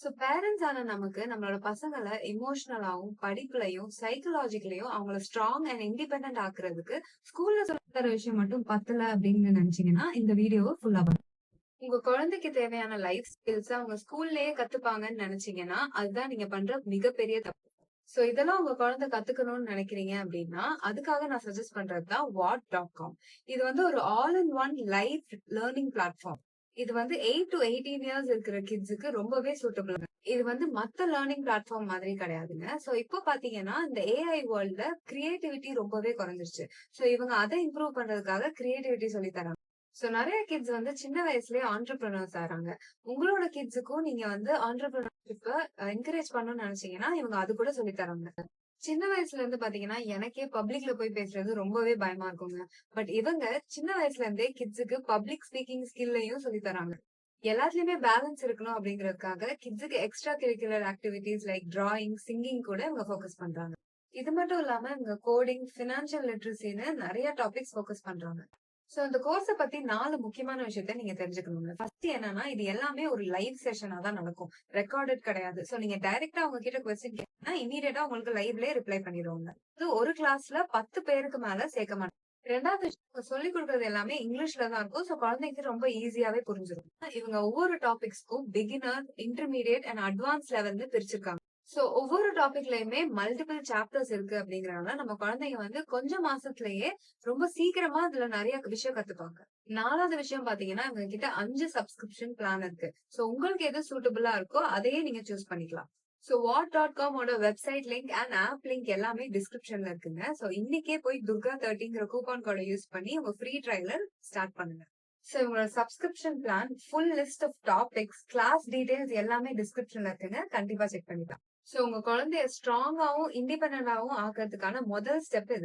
So parents ஆன நமக்கு நம்மளோட பசங்கள எமோஷனலாவும், படிப்புலயும், சைக்காலஜிக்கலயும் அவங்கள ஸ்ட்ராங் அண்ட் இண்டிபெண்டன்ட் ஆக்குறதுக்கு ஸ்கூல்ல சொல்லித் தர விஷயம் மட்டும் பத்தல அப்படின்னு நினைச்சீங்கன்னா, இந்த வீடியோவ ஃபுல்லா பாருங்க. உங்க குழந்தைக்கு தேவையான லைஃப் ஸ்கில்ஸ் அவங்க ஸ்கூல்லயே கத்துப்பாங்கன்னு நினைச்சீங்கன்னா, அதுதான் நீங்க பண்ற மிகப்பெரிய தப்பு. சோ இதெல்லாம் உங்க குழந்தை கத்துக்கணும்னு நினைக்கிறீங்க அப்படின்னா, அதுக்காக நான் சஜெஸ்ட் பண்றது தான் watt.com. இது வந்து ஒரு all in one live learning platform. இது வந்து 8 to 18 இயர்ஸ் இருக்கிற கிட்ஸுக்கு ரொம்பவே சூட்டபிள். இது வந்து மத்த லேர்னிங் பிளாட்ஃபார்ம் மாதிரி கிடையாதுங்க. சோ இப்போ பாத்தீங்கன்னா இந்த ஏஐ வேர்ல்ட்ல கிரியேட்டிவிட்டி ரொம்பவே குறைஞ்சிருச்சு. சோ இவங்க அதை இம்ப்ரூவ் பண்றதுக்காக கிரியேட்டிவிட்டி சொல்லி தராங்க. சோ நெறைய கிட்ஸ் வந்து சின்ன வயசுலயே ஆண்டர்பிரினர்ஸ் ஆறாங்க. உங்களோட கிட்ஸுக்கும் நீங்க வந்து ஆண்டர்பிரினர்ஷிப்ப என்கரேஜ் பண்ணணும்னு நினைச்சீங்கன்னா, இவங்க அது கூட சொல்லி தராங்க. சின்ன வயசுல இருந்து பாத்தீங்கன்னா, எனக்கே பப்ளிக்ல போய் பேசுறது ரொம்பவே பயமா இருக்குங்க. பட் இவங்க சின்ன வயசுல இருந்தே கிட்ஸுக்கு பப்ளிக் ஸ்பீக்கிங் ஸ்கில்லையும் சொல்லி தராங்க. எல்லாத்துலயுமே பேலன்ஸ் இருக்கணும் அப்படிங்கறதுக்காக கிட்ஸுக்கு extra curricular activities like drawing, singing கூட இவங்க ஃபோக்கஸ் பண்றாங்க. இது மட்டும் இல்லாம இவங்க கோடிங், பினான்சியல் லிட்ரஸின்னு நிறைய டாபிக்ஸ் ஃபோக்கஸ் பண்றாங்க. சோ இந்த கோர்ஸ பத்தி 4 முக்கியமான விஷயத்த நீங்க தெரிஞ்சுக்கணுங்க. ஃபர்ஸ்ட் என்னன்னா, இது எல்லாமே ஒரு லைவ் செஷனா தான் நடக்கும். ரெக்கார்டட் கிடையாது. சோ நீங்க டைரக்ட்டா அவங்க கிட்ட கொஸ்டின் கேட்டீங்கன்னா, இமிடியேட்டா உங்களுக்கு லைவ்லயே ரிப்ளை பண்ணிருவாங்க. இது ஒரு கிளாஸ்ல 10 பேருக்கு மேல சேர்க்க மாட்டாங்க. 2வது விஷயம், இவங்க சொல்லிக் குடுக்குறது எல்லாமே இங்கிலீஷ்ல தான் இருக்கும். சோ குழந்தைக்கு ரொம்ப ஈஸியாவே புரிஞ்சிரும். இவங்க ஒவ்வொரு டாபிக்ஸ்க்கும் பிகினர், இன்டர்மீடியேட் அண்ட் அட்வான்ஸ் லெவல்னு பிரிச்சிருக்காங்க. சோ ஒவ்வொரு டாபிக்லயுமே மல்டிபிள் சாப்டர்ஸ் இருக்கு அப்படிங்கறனால நம்ம குழந்தைங்க வந்து கொஞ்சம் மாசத்திலேயே ரொம்ப சீக்கிரமா அதுல நிறைய விஷயம் கத்துப்பாங்க. 4வது விஷயம் பாத்தீங்கன்னா, இவங்க கிட்ட 5 சப்ஸ்கிரிப்ஷன் பிளான் இருக்கு. சோ உங்களுக்கு எது சூட்டபிளா இருக்கோ அதையே நீங்க சூஸ் பண்ணிக்கலாம். சோ watt.com ஓட website link and app link எல்லாமே டிஸ்கிரிப்ஷன்ல இருக்குங்க. சோ இன்னைக்கே போய் துர்கா 30ங்கிற கூப்பன் கோட யூஸ் பண்ணி உங்க ஃப்ரீ ட்ரையலர் ஸ்டார்ட் பண்ணுங்க. சோ உங்களோட subscription plan, full list of topics, class details எல்லாமே டிஸ்கிரிப்ஷன்ல இருக்குங்க. கண்டிப்பா செக் பண்ணிக்கலாம். சோ உங்க குழந்தைய ஸ்ட்ராங்காவும், இண்டிபெண்டன்டாவும் ஆக்குறதுக்கான முதல் ஸ்டெப் இது.